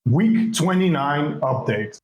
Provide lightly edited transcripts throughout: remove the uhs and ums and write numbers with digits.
Week 29 update.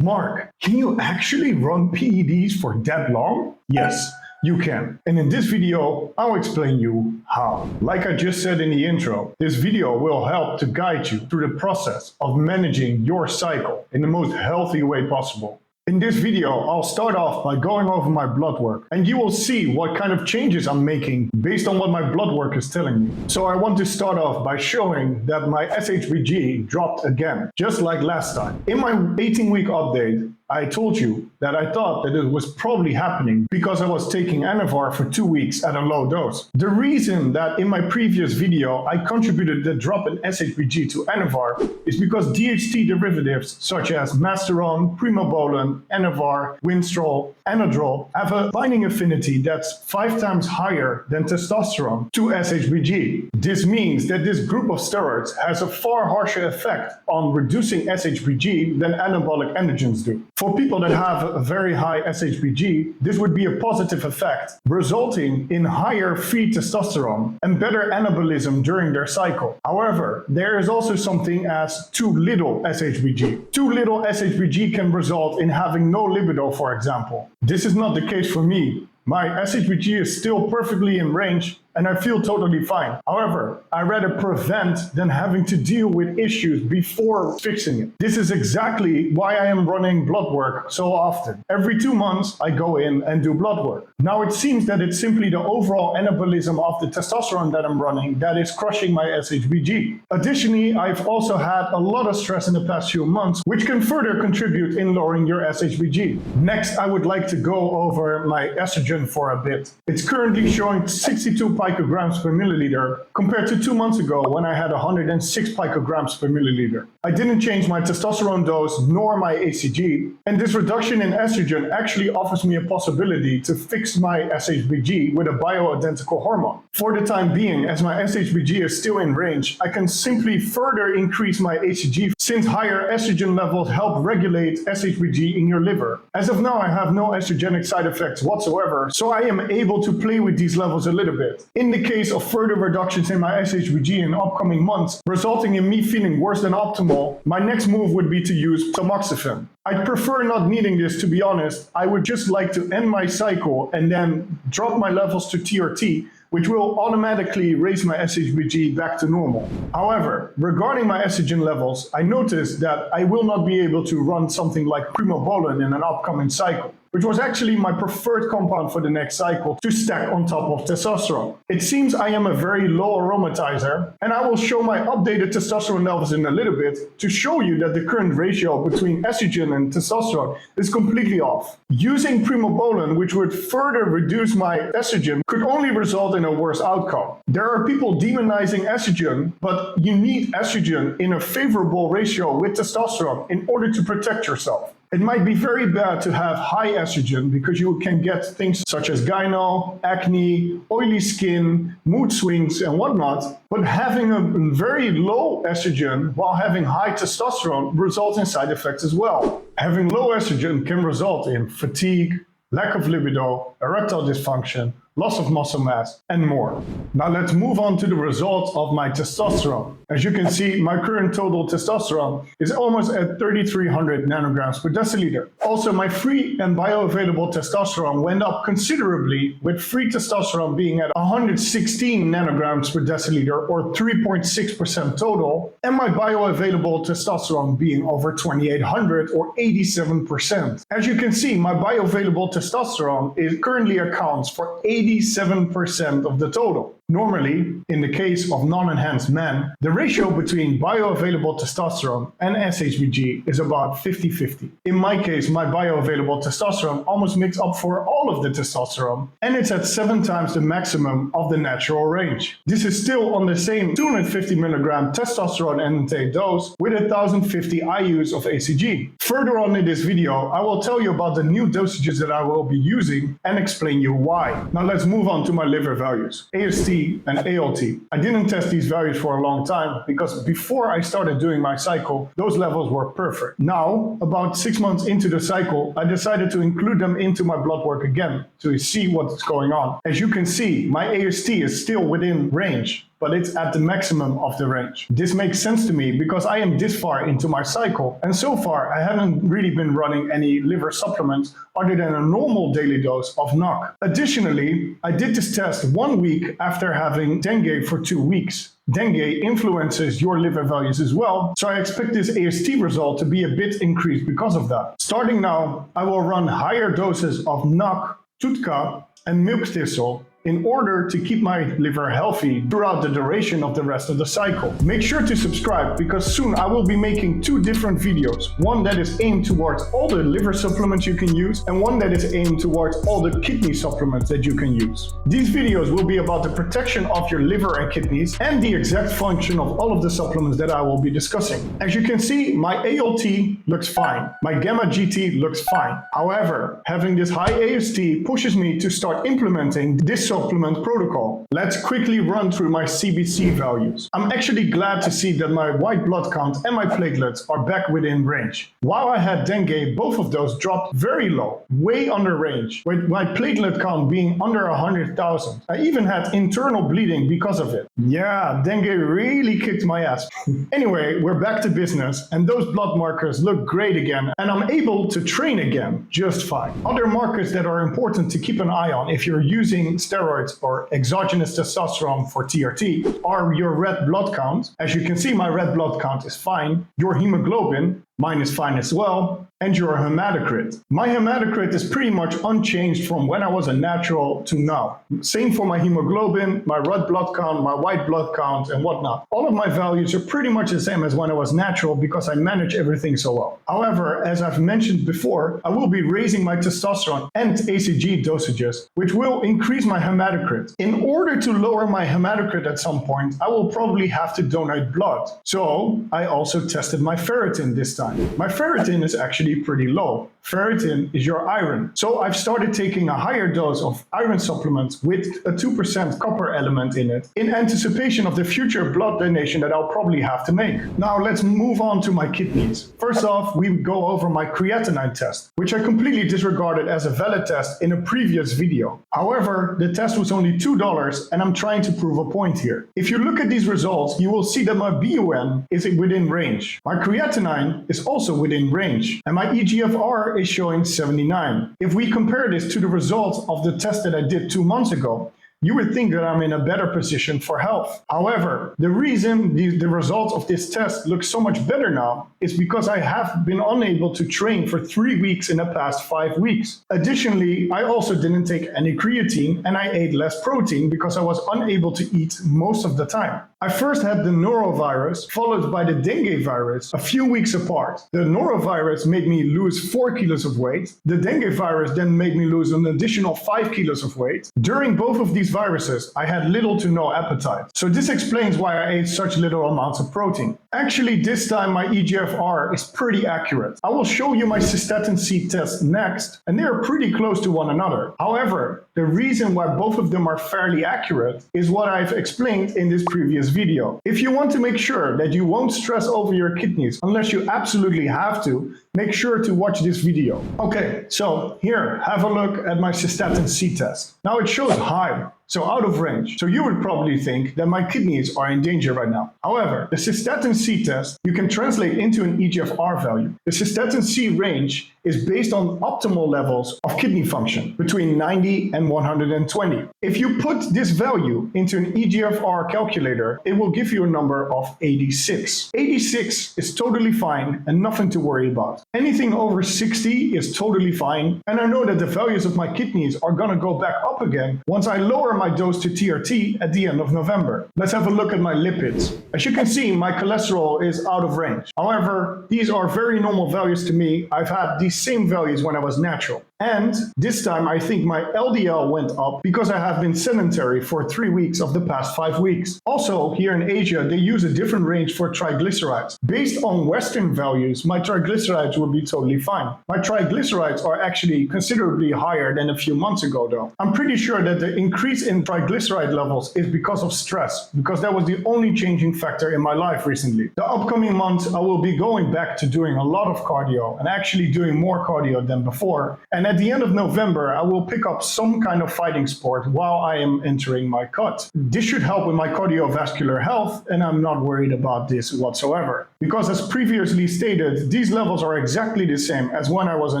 Mark, can you actually run PEDs for that long? Yes, you can. And in this video, I'll explain you how. Like I just said in the intro, this video will help to guide you through the process of managing your cycle in the most healthy way possible. In this video, I'll start off by going over my blood work, and you will see what kind of changes I'm making based on what my blood work is telling me. So I want to start off by showing that my SHBG dropped again, just like last time. In my 18-week update, I told you that I thought that it was probably happening because I was taking Anavar for 2 weeks at a low dose. The reason that in my previous video I contributed the drop in SHBG to Anavar is because DHT derivatives such as Masteron, Primobolan, Anavar, Winstrol, Anadrol have a binding affinity that's 5 times higher than testosterone to SHBG. This means that this group of steroids has a far harsher effect on reducing SHBG than anabolic androgens do. For people that have a very high SHBG, this would be a positive effect, resulting in higher free testosterone and better anabolism during their cycle. However, there is also something as too little SHBG. Too little SHBG can result in having no libido, for example. This is not the case for me. My SHBG is still perfectly in range and I feel totally fine. However, I rather prevent than having to deal with issues before fixing it. This is exactly why I am running blood work so often. Every 2 months, I go in and do blood work. Now it seems that it's simply the overall anabolism of the testosterone that I'm running that is crushing my SHBG. Additionally, I've also had a lot of stress in the past few months, which can further contribute in lowering your SHBG. Next, I would like to go over my estrogen for a bit. It's currently showing 62 picograms per milliliter compared to 2 months ago when I had 106 picograms per milliliter. I didn't change my testosterone dose nor my ACG, and this reduction in estrogen actually offers me a possibility to fix my SHBG with a bioidentical hormone. For the time being, as my SHBG is still in range, I can simply further increase my ACG since higher estrogen levels help regulate SHBG in your liver. As of now, I have no estrogenic side effects whatsoever, so I am able to play with these levels a little bit. In the case of further reductions in my SHBG in upcoming months, resulting in me feeling worse than optimal, my next move would be to use tamoxifen. I'd prefer not needing this, to be honest. I would just like to end my cycle and then drop my levels to TRT, which will automatically raise my SHBG back to normal. However, regarding my estrogen levels, I noticed that I will not be able to run something like Primobolan in an upcoming cycle, which was actually my preferred compound for the next cycle to stack on top of testosterone. It seems I am a very low aromatizer, and I will show my updated testosterone levels in a little bit to show you that the current ratio between estrogen and testosterone is completely off. Using Primobolan, which would further reduce my estrogen, could only result in a worse outcome. There are people demonizing estrogen, but you need estrogen in a favorable ratio with testosterone in order to protect yourself. It might be very bad to have high estrogen because you can get things such as gyno, acne, oily skin, mood swings, and whatnot. But having a very low estrogen while having high testosterone results in side effects as well. Having low estrogen can result in fatigue, lack of libido, erectile dysfunction, loss of muscle mass, and more. Now let's move on to the results of my testosterone. As you can see, my current total testosterone is almost at 3,300 nanograms per deciliter. Also, my free and bioavailable testosterone went up considerably, with free testosterone being at 116 nanograms per deciliter, or 3.6% total, and my bioavailable testosterone being over 2,800, or 87%. As you can see, my bioavailable testosterone currently accounts for 87% of the total. Normally, in the case of non-enhanced men, the ratio between bioavailable testosterone and SHBG is about 50-50. In my case, my bioavailable testosterone almost makes up for all of the testosterone, and it's at 7 times the maximum of the natural range. This is still on the same 250 milligram testosterone NT dose with 1050 IUs of ACG. Further on in this video, I will tell you about the new dosages that I will be using and explain you why. Now let's move on to my liver values. AST and ALT. I didn't test these values for a long time because before I started doing my cycle, those levels were perfect. Now, about 6 months into the cycle, I decided to include them into my blood work again to see what's going on. As you can see, my AST is still within range. but it's at the maximum of the range. This makes sense to me because I am this far into my cycle, and so far I haven't really been running any liver supplements other than a normal daily dose of NOC. Additionally, I did this test 1 week after having dengue for 2 weeks. Dengue influences your liver values as well, so I expect this AST result to be a bit increased because of that. Starting now, I will run higher doses of NOC, TUDCA, and milk thistle in order to keep my liver healthy throughout the duration of the rest of the cycle. Make sure to subscribe because soon I will be making 2 different videos. One that is aimed towards all the liver supplements you can use and one that is aimed towards all the kidney supplements that you can use. These videos will be about the protection of your liver and kidneys and the exact function of all of the supplements that I will be discussing. As you can see, my ALT looks fine. My gamma GT looks fine. However, having this high AST pushes me to start implementing this supplement protocol. Let's quickly run through my CBC values. I'm actually glad to see that my white blood count and my platelets are back within range. While I had dengue, both of those dropped very low, way under range, with my platelet count being under 100,000. I even had internal bleeding because of it. Yeah, dengue really kicked my ass. Anyway, we're back to business, and those blood markers look great again, and I'm able to train again just fine. Other markers that are important to keep an eye on if you're using steroids or exogenous testosterone for TRT are your red blood count. As you can see, my red blood count is fine. Your hemoglobin, mine is fine as well, and your hematocrit. My hematocrit is pretty much unchanged from when I was a natural to now. Same for my hemoglobin, my red blood count, my white blood count, and whatnot. All of my values are pretty much the same as when I was natural because I manage everything so well. However, as I've mentioned before, I will be raising my testosterone and ACG dosages, which will increase my hematocrit. In order to lower my hematocrit at some point, I will probably have to donate blood. So I also tested my ferritin this time. My ferritin is actually pretty low. Ferritin is your iron. So I've started taking a higher dose of iron supplements with a 2% copper element in it in anticipation of the future blood donation that I'll probably have to make. Now let's move on to my kidneys. First off, we go over my creatinine test, which I completely disregarded as a valid test in a previous video. However, the test was only $2 and I'm trying to prove a point here. If you look at these results, you will see that my BUN is within range. My creatinine is also within range, and my EGFR is showing 79. If we compare this to the results of the test that I did 2 months ago, you would think that I'm in a better position for health. However, the reason the results of this test look so much better now is because I have been unable to train for 3 weeks in the past 5 weeks. Additionally, I also didn't take any creatine and I ate less protein because I was unable to eat most of the time. I first had the norovirus, followed by the dengue virus a few weeks apart. The norovirus made me lose 4 kilos of weight. The dengue virus then made me lose an additional 5 kilos of weight. During both of these viruses, I had little to no appetite. So this explains why I ate such little amounts of protein. Actually, this time my EGFR is pretty accurate. I will show you my cystatin C test next, and they are pretty close to one another. However, the reason why both of them are fairly accurate is what I've explained in this previous video. If you want to make sure that you won't stress over your kidneys unless you absolutely have to, make sure to watch this video. Okay, so here, have a look at my cystatin C test. Now it shows high, so out of range. So you would probably think that my kidneys are in danger right now. However, the cystatin C test, you can translate into an EGFR value. The cystatin C range is based on optimal levels of kidney function between 90 and 120. If you put this value into an EGFR calculator, it will give you a number of 86. 86 is totally fine and nothing to worry about. Anything over 60 is totally fine, and I know that the values of my kidneys are gonna go back up again once I lower my dose to TRT at the end of November. Let's have a look at my lipids. As you can see, my cholesterol is out of range. However, these are very normal values to me. I've had these same values when I was natural. And this time I think my LDL went up because I have been sedentary for 3 weeks of the past 5 weeks. Also, here in Asia, they use a different range for triglycerides. Based on Western values, my triglycerides will be totally fine. My triglycerides are actually considerably higher than a few months ago though. I'm pretty sure that the increase in triglyceride levels is because of stress, because that was the only changing factor in my life recently. The upcoming months, I will be going back to doing a lot of cardio and actually doing more cardio than before. And at the end of November, I will pick up some kind of fighting sport while I am entering my cut. This should help with my cardiovascular health, and I'm not worried about this whatsoever. Because as previously stated, these levels are exactly the same as when I was a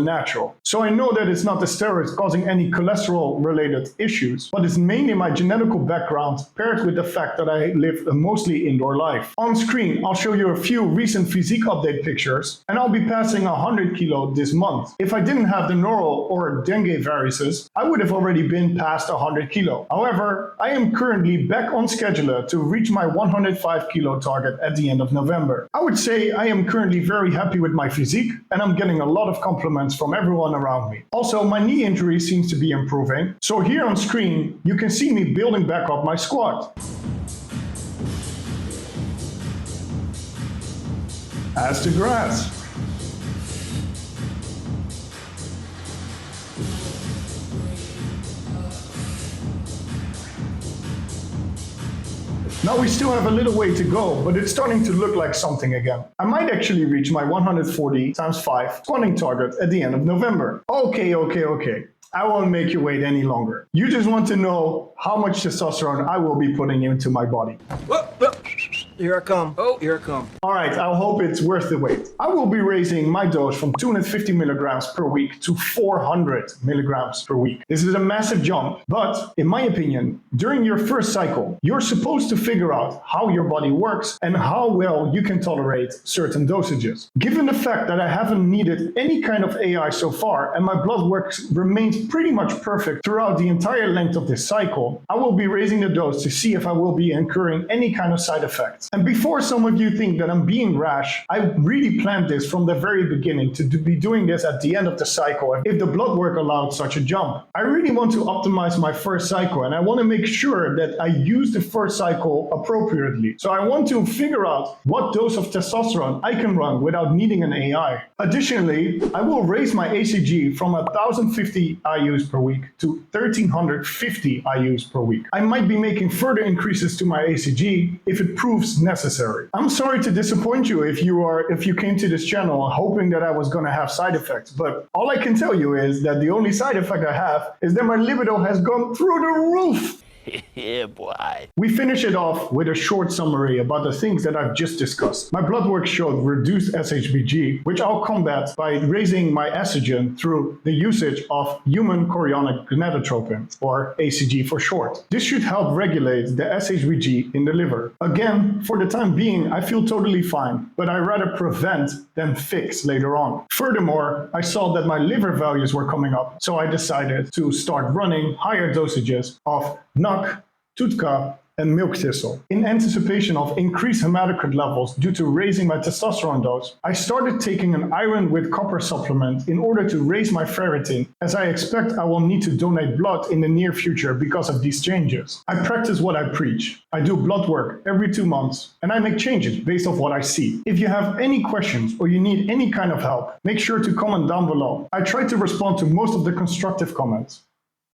natural. So I know that it's not the steroids causing any cholesterol-related issues, but it's mainly my genetical background paired with the fact that I live a mostly indoor life. On screen, I'll show you a few recent Physique update pictures, and I'll be passing 100 kilo this month. If I didn't have the noro or dengue viruses, I would have already been past 100 kilo. However, I am currently back on schedule to reach my 105 kilo target at the end of November. I would say I am currently very happy with my physique, and I'm getting a lot of compliments from everyone around me. Also, my knee injury seems to be improving, so here on screen, you can see me building back up my squat. As to grass. Now we still have a little way to go, but it's starting to look like something again. I might actually reach my 140 times 5 squatting target at the end of November. Okay. I won't make you wait any longer. You just want to know how much testosterone I will be putting into my body. Here I come. Oh, here I come. All right, I hope it's worth the wait. I will be raising my dose from 250 milligrams per week to 400 milligrams per week. This is a massive jump, but in my opinion, during your first cycle, you're supposed to figure out how your body works and how well you can tolerate certain dosages. Given the fact that I haven't needed any kind of AI so far and my blood work remains pretty much perfect throughout the entire length of this cycle, I will be raising the dose to see if I will be incurring any kind of side effects. And before some of you think that I'm being rash, I really planned this from the very beginning to be doing this at the end of the cycle if the blood work allowed such a jump. I really want to optimize my first cycle, and I want to make sure that I use the first cycle appropriately. So I want to figure out what dose of testosterone I can run without needing an AI. Additionally, I will raise my ACG from 1050 IUs per week to 1350 IUs per week. I might be making further increases to my ACG if it proves necessary. I'm sorry to disappoint you if you came to this channel hoping that I was going to have side effects, but all I can tell you is that the only side effect I have is that my libido has gone through the roof. Yeah, boy. We finish it off with a short summary about the things that I've just discussed. My blood work showed reduced SHBG, which I'll combat by raising my estrogen through the usage of human chorionic gonadotropin, or ACG for short. This should help regulate the SHBG in the liver. Again, for the time being, I feel totally fine, but I'd rather prevent than fix later on. Furthermore, I saw that my liver values were coming up, so I decided to start running higher dosages of NUC, TUDCA, and milk thistle. In anticipation of increased hematocrit levels due to raising my testosterone dose, I started taking an iron with copper supplement in order to raise my ferritin, as I expect I will need to donate blood in the near future because of these changes. I practice what I preach. I do blood work every 2 months, and I make changes based off what I see. If you have any questions or you need any kind of help, make sure to comment down below. I try to respond to most of the constructive comments.